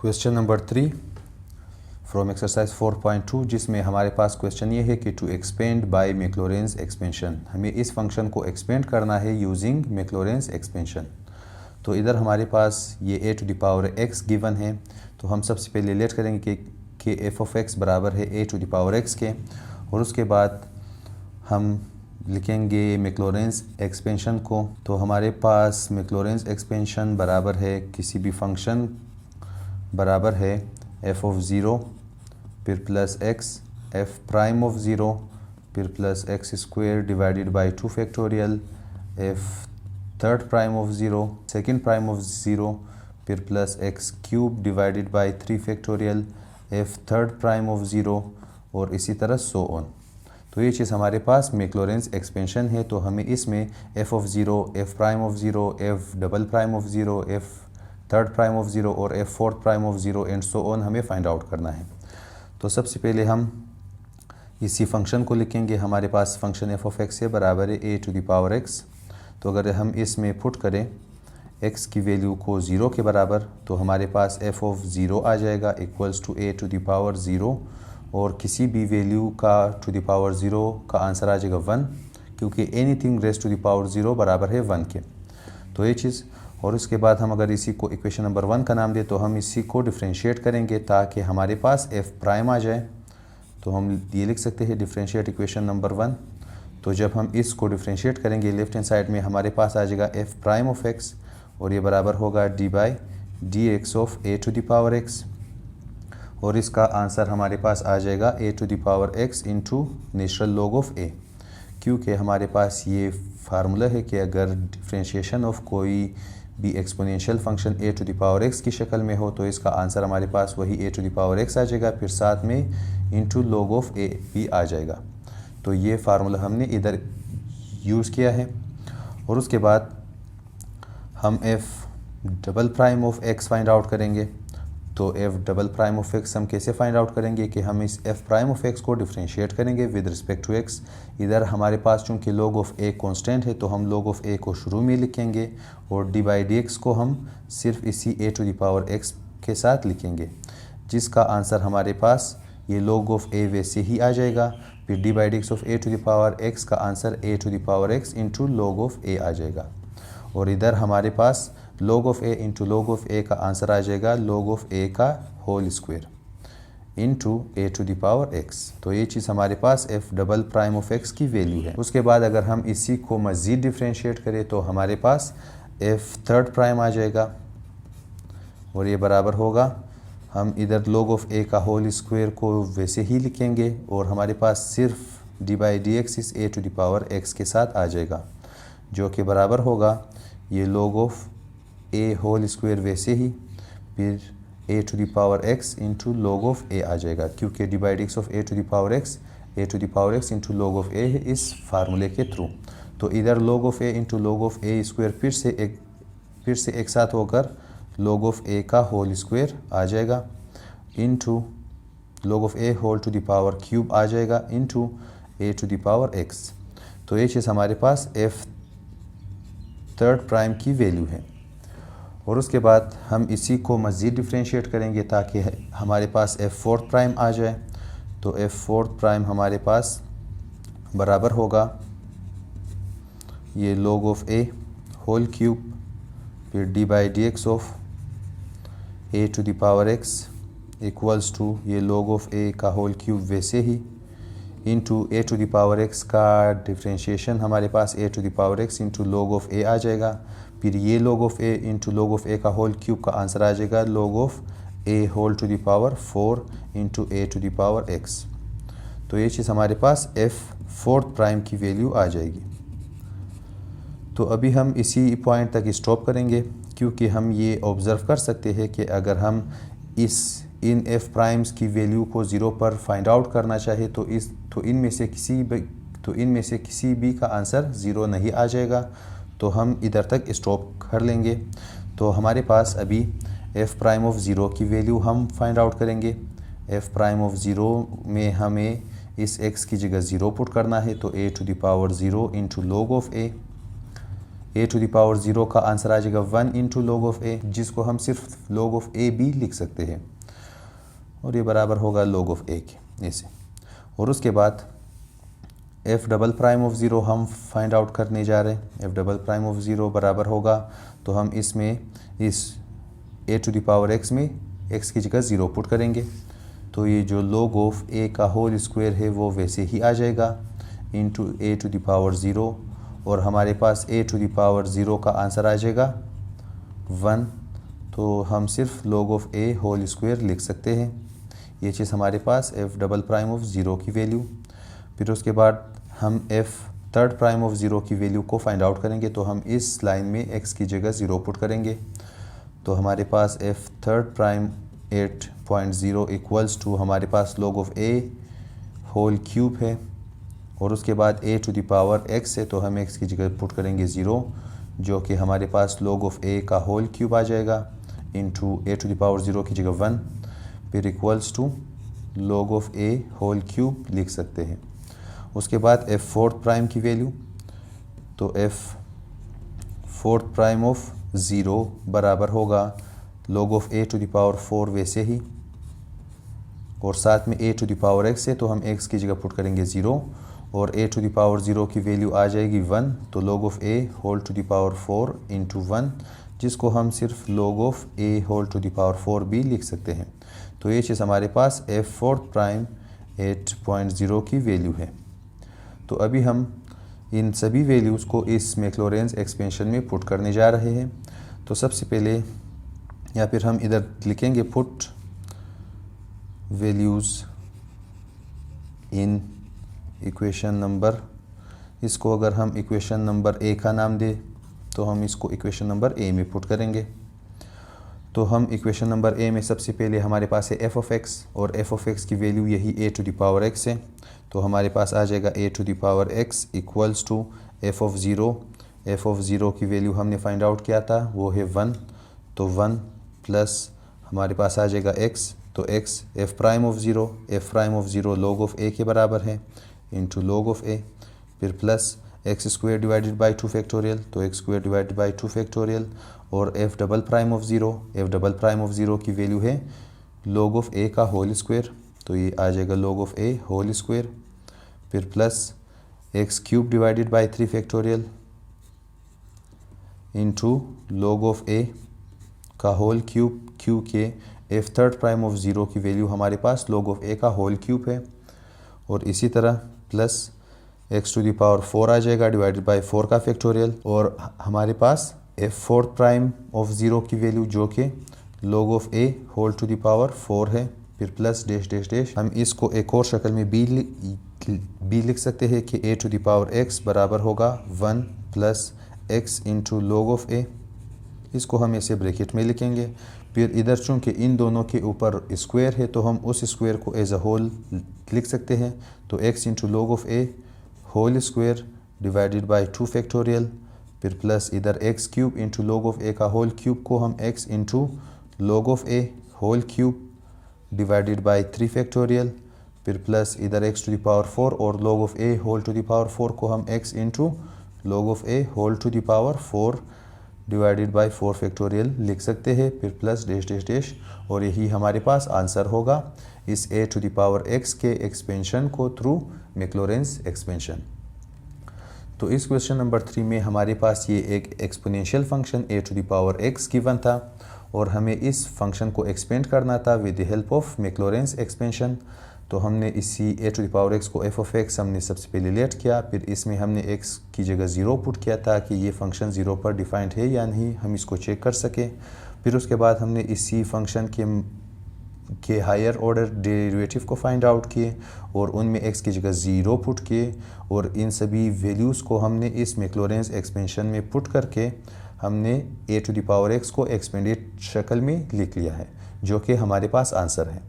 Question number 3 from exercise 4.2, जिसमें हमारे पास question ये है कि टू एक्सपेंड बाय मैक्लॉरेंस एक्सपेंशन, हमें इस फंक्शन को एक्सपेंड करना है यूजिंग मैक्लॉरेंस एक्सपेंशन। तो इधर हमारे पास ये a to the power x given है, तो हम सबसे पहले लेट करेंगे कि f ऑफ x बराबर है a to the power x के, और उसके बाद हम लिखेंगे मैक्लॉरेंस एक्सपेंशन को। तो हमारे पास मैक्लॉरेंस एक्सपेंशन बराबर है किसी भी फंक्शन बराबर है f ऑफ 0 फिर plus x f prime of 0 फिर plus x square divided by 2 factorial f third prime of 0 second prime of 0 फिर plus x cube divided by 3 factorial f third prime of 0 और इसी तरह so on. तो ये चीज़ हमारे पास मैक्लॉरेंस एक्सपेंशन है। तो हमें इसमें f of 0 f prime of 0 f double prime of 0 f third prime of 0 और f fourth prime of 0 and so on हमें फाइंड आउट करना है। तो सबसे पहले हम इसी फंक्शन को लिखेंगे। हमारे पास फंक्शन f ऑफ x है बराबर है a to the power x। तो अगर हम इसमें पुट करें x की वैल्यू को 0 के बराबर, तो हमारे पास f ऑफ 0 आ जाएगा equals to a to the power 0, और किसी भी वैल्यू का टू द पावर 0 का आंसर आ जाएगा 1, क्योंकि anything raised to the power 0 बराबर है 1 के। तो ये चीज़, और इसके बाद हम अगर इसी को इक्वेशन नंबर 1 का नाम दें तो हम इसी को डिफ्रेंशिएट करेंगे ताकि हमारे पास f प्राइम आ जाए। तो हम ये लिख सकते हैं डिफ्रेंशिएट इक्वेशन नंबर 1। तो जब हम इसको डिफ्रेंशिएट करेंगे लेफ्ट हैंड साइड में हमारे पास आ जाएगा f प्राइम ऑफ x, और ये बराबर होगा d by d x of a to the power x, और इसका आंसर हमारे पास आ जाएगा a to the power x into natural log of a, क्योंकि हमारे पास ये फार्मूला है कि अगर डिफ्रेंशिएशन ऑफ कोई भी exponential function a to the power x की शक्ल में हो तो इसका आंसर हमारे पास वही a to the power x आ जाएगा, फिर साथ में इंटू लॉग ऑफ a भी आ जाएगा। तो ये फार्मूला हमने इधर यूज़ किया है। और उसके बाद हम f double prime of x find out करेंगे। तो f double prime of x हम कैसे फाइंड आउट करेंगे कि हम इस f प्राइम ऑफ x को डिफ्रेंशिएट करेंगे विद रिस्पेक्ट टू x। इधर हमारे पास चूँकि log ऑफ a कांस्टेंट है तो हम log ऑफ a को शुरू में लिखेंगे और d बाई डी एक्स को हम सिर्फ इसी a to the power x के साथ लिखेंगे, जिसका आंसर हमारे पास ये log ऑफ a वैसे ही आ जाएगा। फिर d by d x of a to the power x का answer a to the power x into log of a आ जाएगा, और इधर हमारे पास log of a into log of a का आंसर आ जाएगा log ऑफ a का whole square into a to the power x। तो ये चीज़ हमारे पास f double prime of x की वैल्यू है। उसके बाद अगर हम इसी को मज़ीद डिफ्रेंशिएट करें तो हमारे पास f थर्ड प्राइम आ जाएगा, और ये बराबर होगा, हम इधर log ऑफ a का होल स्क्वायर को वैसे ही लिखेंगे और हमारे पास सिर्फ d बाई डी एक्स इस a to the power x के साथ आ जाएगा, जो कि बराबर होगा ये log of a whole square वैसे ही फिर a to the power x into log of a आ जाएगा, क्योंकि d by d x of a to the power x into log of a है इस फार्मूले के थ्रू। तो इधर log of a into log of a square फिर से एक साथ होकर log ऑफ a का होल स्क्वायर आ जाएगा into log of a whole to the power cube आ जाएगा into a to the power x। तो ये चीज़ हमारे पास f थर्ड प्राइम की वैल्यू है। और उसके बाद हम इसी को मज़ीद डिफ्रेंशिएट करेंगे ताकि हमारे पास f फोर्थ प्राइम आ जाए। तो f फोर्थ प्राइम हमारे पास बराबर होगा ये log of a whole cube फिर d by d x of a to the power x equals to ये log ऑफ a का होल क्यूब वैसे ही into a to the power x का डिफ्रेंशिएशन हमारे पास a to the power x into log of a आ जाएगा, फिर ये log of a into log of a का होल क्यूब का आंसर आ जाएगा log of a whole to the power 4 into a to the power x। तो ये चीज़ हमारे पास f फोर्थ प्राइम की वैल्यू आ जाएगी। तो अभी हम इसी पॉइंट तक स्टॉप करेंगे, क्योंकि हम ये ऑब्ज़र्व कर सकते हैं कि अगर हम इन f प्राइम्स की वैल्यू को 0 पर फाइंड आउट करना चाहे तो इनमें से किसी भी का आंसर 0 नहीं आ जाएगा। तो हम इधर तक स्टॉप कर लेंगे। तो हमारे पास अभी f प्राइम ऑफ 0 की वैल्यू हम फाइंड आउट करेंगे। f प्राइम ऑफ 0 में हमें इस x की जगह 0 पुट करना है, तो a to the power 0 into log of a a to the power 0 का आंसर आ जाएगा 1 इंटू log ऑफ a, जिसको हम सिर्फ log ऑफ a भी लिख सकते हैं, और ये बराबर होगा log ऑफ a के ऐसे। और उसके बाद f डबल प्राइम ऑफ 0 हम फाइंड आउट करने जा रहे हैं। f डबल प्राइम ऑफ 0 बराबर होगा, तो हम इसमें इस a to the power x में x की जगह 0 पुट करेंगे, तो ये जो log ऑफ a का होल स्क्वायर है वो वैसे ही आ जाएगा into a to the power 0, और हमारे पास a टू द पावर 0 का आंसर आ जाएगा 1, तो हम सिर्फ log of a whole square लिख सकते हैं। ये चीज़ हमारे पास f डबल प्राइम ऑफ 0 की वैल्यू। फिर उसके बाद हम f थर्ड प्राइम ऑफ 0 की वैल्यू को फाइंड आउट करेंगे, तो हम इस लाइन में x की जगह 0 पुट करेंगे, तो हमारे पास f third prime 8.0 equals to हमारे पास log of a whole cube है, और उसके बाद a to the power x है, तो हम x की जगह पुट करेंगे 0, जो कि हमारे पास log ऑफ a का होल क्यूब आ जाएगा into a to the power 0 की जगह 1, फिर equals to log of a whole cube लिख सकते हैं। उसके बाद f फोर्थ प्राइम की वैल्यू, तो f फोर्थ प्राइम ऑफ 0 बराबर होगा log of a to the power 4 वैसे ही, और साथ में a to the power x है, तो हम x की जगह पुट करेंगे 0, और a टू द पावर 0 की वैल्यू आ जाएगी 1, तो log of a whole to the power 4 into 1, जिसको हम सिर्फ log of a whole to the power 4 भी लिख सकते हैं। तो ये चीज़ हमारे पास f फोर्थ प्राइम 8.0 की वैल्यू है। तो अभी हम इन सभी वैल्यूज़ को इस मैक्लॉरेंस एक्सपेंशन में पुट करने जा रहे हैं। तो सबसे पहले, या फिर हम इधर लिखेंगे put values in equation number, इसको अगर हम इक्वेशन नंबर a का नाम दें तो हम इसको इक्वेशन नंबर a में पुट करेंगे। तो हम इक्वेशन नंबर a में सबसे पहले हमारे पास है f ऑफ x, और f ऑफ x की वैल्यू यही a to the power x है, तो हमारे पास आ जाएगा a to the power x equals to f of 0। f of 0 की वैल्यू हमने फाइंड आउट किया था, वो है 1, तो 1 प्लस हमारे पास आ जाएगा x, तो x f prime of 0, f prime of 0 log of a के बराबर है इंटू log ऑफ a, फिर plus x square divided by 2 factorial, तो x square divided by 2 factorial, और f double prime of 0, f double prime of 0 की value है log of a का whole square, तो ये आ जाएगा log of a whole square, फिर plus x cube divided by 3 factorial into log of a का होल क्यूब, क्यू के f थर्ड प्राइम ऑफ 0 की वैल्यू हमारे पास log ऑफ a का होल क्यूब है, और इसी तरह plus x to the power 4 आ जाएगा डिवाइडेड बाई 4 का फैक्टोरियल, और हमारे पास f फोर्थ प्राइम ऑफ 0 की वैल्यू जो कि log of a whole to the power 4 है, फिर प्लस डैश डैश डैश, हम इसको एक और शक्ल में b लिख सकते हैं कि a to the power x बराबर होगा 1 plus x into log of a, इसको हम ऐसे ब्रैकेट में लिखेंगे। फिर इधर चूँकि इन दोनों के ऊपर स्क्वायर है, तो हम उस स्क्वायर को एज अ होल लिख सकते हैं, तो x into log of a whole square divided by 2 factorial, फिर प्लस इधर x cube into log of a का होल क्यूब को हम x into log of a whole cube divided by 3 factorial, फिर प्लस इधर x टू द पावर 4 और log of a whole to the power 4 को हम x into log of a whole to the power 4 divided by 4 factorial लिख सकते हैं, फिर plus dash dash dash, और यही हमारे पास आंसर होगा इस a to the power x के एक्सपेंशन को थ्रू मैक्लॉरेंस एक्सपेंशन। तो इस क्वेश्चन नंबर 3 में हमारे पास ये एक exponential function a to the power x given था, और हमें इस फंक्शन को एक्सपेंड करना था with the help of Maclaurin's expansion. तो हमने इसी a to the power x को f ऑफ x हमने सबसे पहले लेट किया, फिर इसमें हमने x की जगह 0 पुट किया था कि ये फंक्शन 0 पर डिफाइंड है या नहीं, हम इसको चेक कर सके। फिर उसके बाद हमने इसी फंक्शन के हायर ऑर्डर डेरिवेटिव को फाइंड आउट किए, और उनमें x की जगह 0 पुट किए, और इन सभी वैल्यूज़ को हमने इस मैक्लॉरेंस एक्सपेंशन में पुट करके हमने a to the power x को एक्सपेंडेड शक्ल में लिख लिया है, जो कि हमारे पास आंसर है।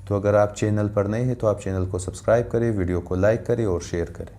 तो अगर आप चैनल पर नए हैं तो आप चैनल को सब्सक्राइब करें, वीडियो को लाइक करें और शेयर करें।